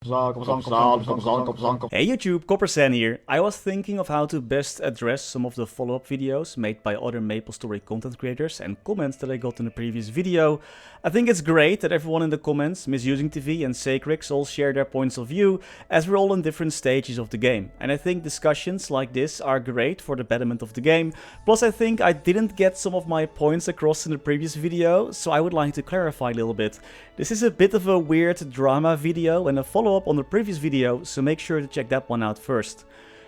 Hey YouTube, Coppersan here. I was thinking of how to best address some of the follow-up videos made by other MapleStory content creators and comments that I got in the previous video. I think it's great that everyone in the comments, Misusing TV and Sacrix, all share their points of view, as we're all in different stages of the game. And I think discussions like this are great for the betterment of the game. Plus I think I didn't get some of my points across in the previous video, so I would like to clarify a little bit. This is a bit of a weird drama video and a follow-up on the previous video, so make sure to check that one out first.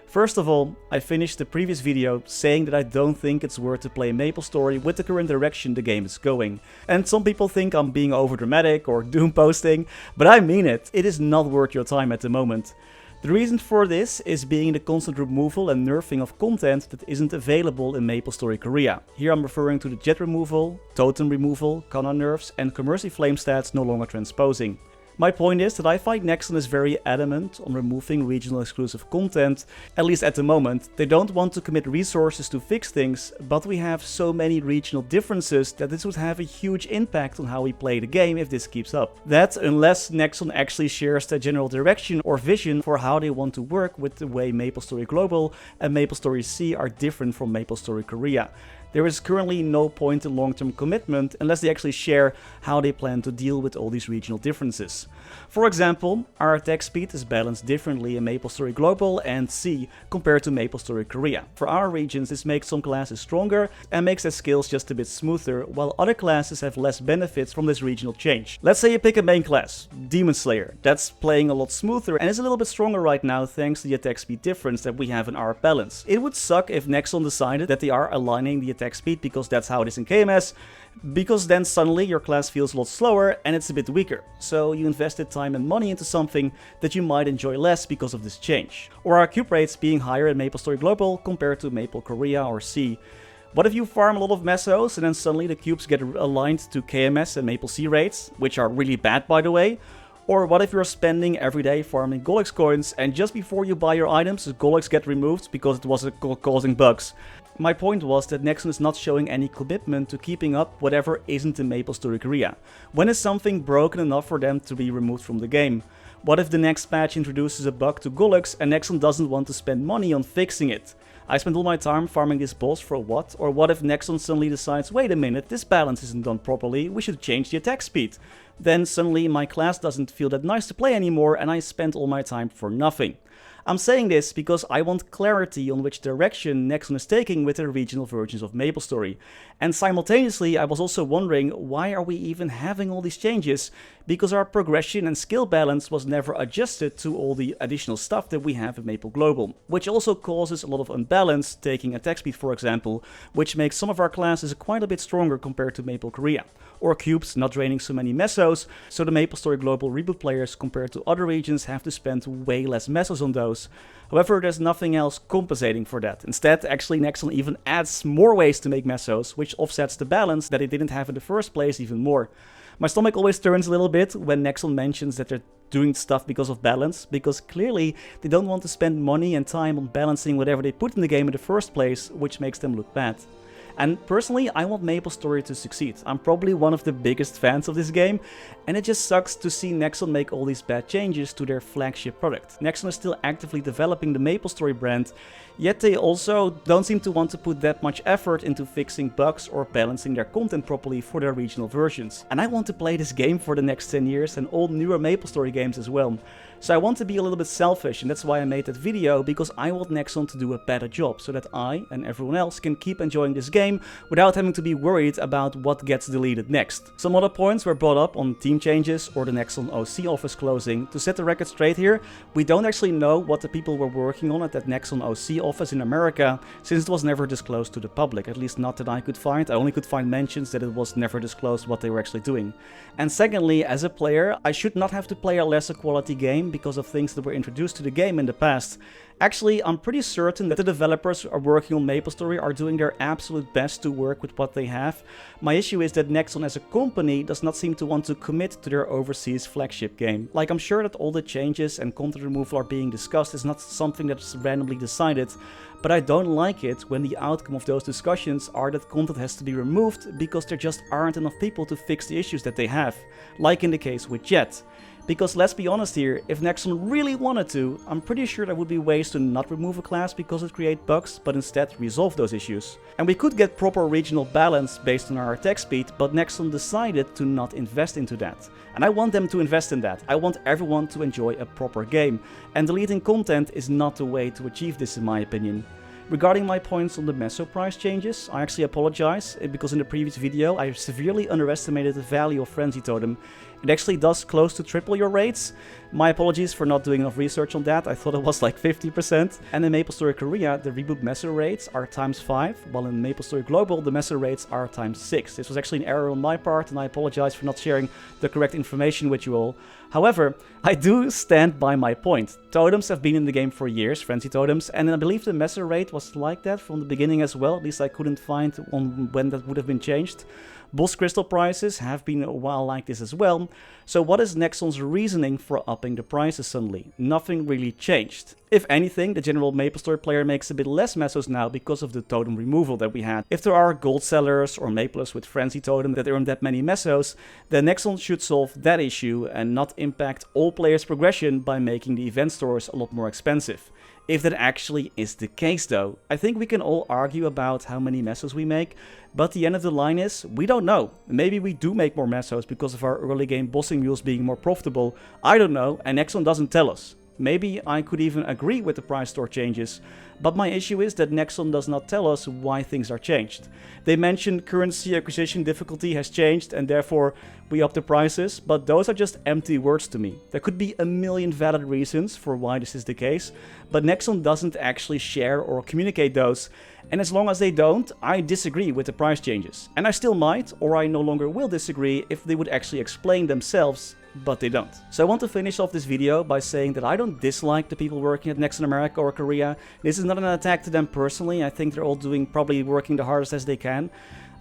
First of all, I finished the previous video saying that I don't think it's worth to play MapleStory with the current direction the game is going. And some people think I'm being overdramatic or doom posting, but I mean it. It is not worth your time at the moment. The reason for this is being the constant removal and nerfing of content that isn't available in MapleStory Korea. Here I'm referring to the jet removal, totem removal, Kana nerfs and Commercy flame stats no longer transposing. My point is that I find Nexon is very adamant on removing regional exclusive content, at least at the moment. They don't want to commit resources to fix things, but we have so many regional differences that this would have a huge impact on how we play the game if this keeps up. That unless Nexon actually shares their general direction or vision for how they want to work with the way MapleStory Global and MapleStory C are different from MapleStory Korea. There is currently no point in long-term commitment unless they actually share how they plan to deal with all these regional differences. For example, our attack speed is balanced differently in MapleStory Global and C compared to MapleStory Korea. For our regions, this makes some classes stronger and makes their skills just a bit smoother, while other classes have less benefits from this regional change. Let's say you pick a main class, Demon Slayer. That's playing a lot smoother and is a little bit stronger right now thanks to the attack speed difference that we have in our balance. It would suck if Nexon decided that they are aligning the attack speed because that's how it is in KMS, because then suddenly your class feels a lot slower and it's a bit weaker. So you invested time and money into something that you might enjoy less because of this change. Or our cube rates being higher in MapleStory Global compared to Maple Korea or C. What if you farm a lot of mesos and then suddenly the cubes get aligned to KMS and Maple C rates, which are really bad by the way? Or what if you're spending every day farming Golix coins and just before you buy your items, the Golix get removed because it was causing bugs? My point was that Nexon is not showing any commitment to keeping up whatever isn't in MapleStory Korea. When is something broken enough for them to be removed from the game? What if the next patch introduces a bug to Golix and Nexon doesn't want to spend money on fixing it? I spent all my time farming this boss for what? Or what if Nexon suddenly decides, wait a minute, this balance isn't done properly, we should change the attack speed. Then suddenly my class doesn't feel that nice to play anymore and I spent all my time for nothing. I'm saying this because I want clarity on which direction Nexon is taking with their regional versions of MapleStory. And simultaneously I was also wondering, why are we even having all these changes? Because our progression and skill balance was never adjusted to all the additional stuff that we have in Maple Global, which also causes a lot of unbalance, taking attack speed for example, which makes some of our classes quite a bit stronger compared to Maple Korea. Or cubes not draining so many mesos, so the MapleStory Global reboot players compared to other regions have to spend way less mesos on those. However, there's nothing else compensating for that. Instead, actually Nexon even adds more ways to make mesos, which offsets the balance that it didn't have in the first place even more. My stomach always turns a little bit when Nexon mentions that they're doing stuff because of balance, because clearly they don't want to spend money and time on balancing whatever they put in the game in the first place, which makes them look bad. And personally, I want MapleStory to succeed. I'm probably one of the biggest fans of this game, and it just sucks to see Nexon make all these bad changes to their flagship product. Nexon is still actively developing the MapleStory brand, yet they also don't seem to want to put that much effort into fixing bugs or balancing their content properly for their regional versions. And I want to play this game for the next 10 years and all newer MapleStory games as well. So I want to be a little bit selfish, and that's why I made that video, because I want Nexon to do a better job so that I and everyone else can keep enjoying this game without having to be worried about what gets deleted next. Some other points were brought up on team changes or the Nexon OC office closing. To set the record straight here, we don't actually know what the people were working on at that Nexon OC office in America, since it was never disclosed to the public, at least not that I could find. I only could find mentions that it was never disclosed what they were actually doing. And secondly, as a player, I should not have to play a lesser quality game because of things that were introduced to the game in the past. Actually, I'm pretty certain that the developers who are working on MapleStory are doing their absolute best to work with what they have. My issue is that Nexon as a company does not seem to want to commit to their overseas flagship game. Like, I'm sure that all the changes and content removal are being discussed is not something that's randomly decided, but I don't like it when the outcome of those discussions are that content has to be removed because there just aren't enough people to fix the issues that they have, like in the case with Jet. Because let's be honest here, if Nexon really wanted to, I'm pretty sure there would be ways to not remove a class because it creates bugs, but instead resolve those issues. And we could get proper regional balance based on our attack speed, but Nexon decided to not invest into that. And I want them to invest in that. I want everyone to enjoy a proper game. And deleting content is not the way to achieve this, in my opinion. Regarding my points on the meso price changes, I actually apologize, because in the previous video I severely underestimated the value of Frenzy Totem. It actually does close to triple your rates. My apologies for not doing enough research on that. I thought it was like 50%. And in MapleStory Korea, the reboot meso rates are ×5, while in MapleStory Global, the meso rates are ×6. This was actually an error on my part, and I apologize for not sharing the correct information with you all. However, I do stand by my point. Totems have been in the game for years, Frenzy Totems, and I believe the meso rate was like that from the beginning as well. At least I couldn't find on when that would have been changed. Boss crystal prices have been a while like this as well. So what is Nexon's reasoning for upping the prices suddenly? Nothing really changed. If anything, the general MapleStory player makes a bit less mesos now because of the totem removal that we had. If there are gold sellers or Maplers with Frenzy Totem that earn that many mesos, then Nexon should solve that issue and not impact all players' progression by making the event stores a lot more expensive. If that actually is the case though, I think we can all argue about how many mesos we make, but the end of the line is, we don't know. Maybe we do make more mesos because of our early game bossing mules being more profitable, I don't know, and Nexon doesn't tell us. Maybe I could even agree with the price store changes, but my issue is that Nexon does not tell us why things are changed. They mention currency acquisition difficulty has changed and therefore we up the prices, but those are just empty words to me. There could be a million valid reasons for why this is the case, but Nexon doesn't actually share or communicate those, and as long as they don't, I disagree with the price changes. And I still might, or I no longer will disagree if they would actually explain themselves, but they don't. So I want to finish off this video by saying that I don't dislike the people working at Nexon America or Korea. This is not an attack to them personally. I think they're all probably working the hardest as they can.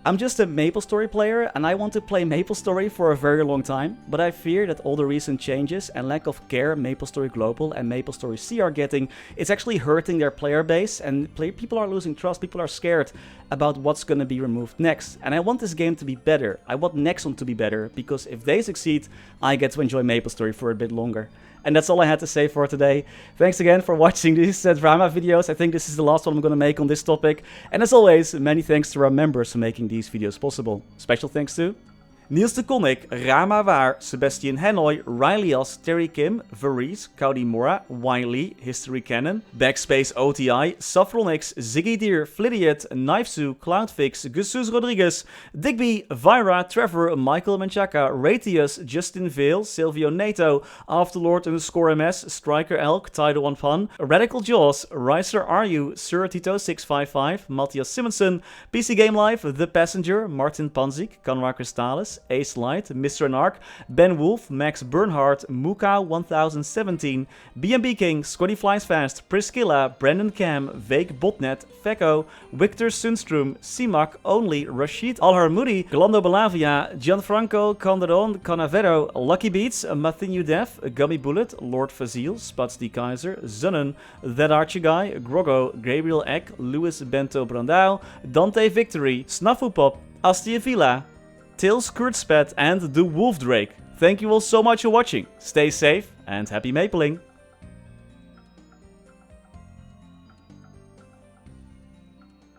I'm just a MapleStory player and I want to play MapleStory for a very long time, but I fear that all the recent changes and lack of care MapleStory Global and MapleStory C are getting, it's actually hurting their player base, and people are losing trust, people are scared about what's going to be removed next. And I want this game to be better, I want Nexon to be better, because if they succeed, I get to enjoy MapleStory for a bit longer. And that's all I had to say for today. Thanks again for watching these drama videos. I think this is the last one I'm going to make on this topic. And as always, many thanks to our members for making these videos possible. Special thanks to Niels de Coninck, Raar maar waar, Sebastian, Hanoy, Ryalias, Terry Kim, Vareese, Mora, Wiley, Historycanon, BackSpaceOTI, Saffronyx, Ziggy Deer, Flidiot, Knifesu, Cloudfix, Jesus Rodriguez, Digby, Vira, Trevor, Michael Menchaca, Ratius, Justin Vale, Silvio Nato, Afterlord_MS, Striker Elk, Tidal One Fun, Radical Jaws, Ricer RU, Sir Tito 655, Mathias Simonsson, PC Game Life, The Passenger, Martin Panzik, Conrad Cristales, Ace Light, Mr. Narc, Ben Wolf, Max Bernhardt, Muka 1017, BNB King, Scotty Flies Fast, Priscilla, Brendon Cam, Vague Botnet, Fecco, Victor Sundstrom, ceemak, Only, Rashid Alharmoudi, Glando Belavia, Gianfranco Calderon Canavero, Lucky Beats, Matthew Def, Gummy Bullet, Lord Fazil, Spats the Kaiser, Zunnen, That Archie Guy, Grogo, Gabriel Eck, Louis Bento Brandao, Dante Victory, Snaffupop, Astia Villa, Tails Kurtzpet, and the Wolf Drake. Thank you all so much for watching. Stay safe and happy mapling.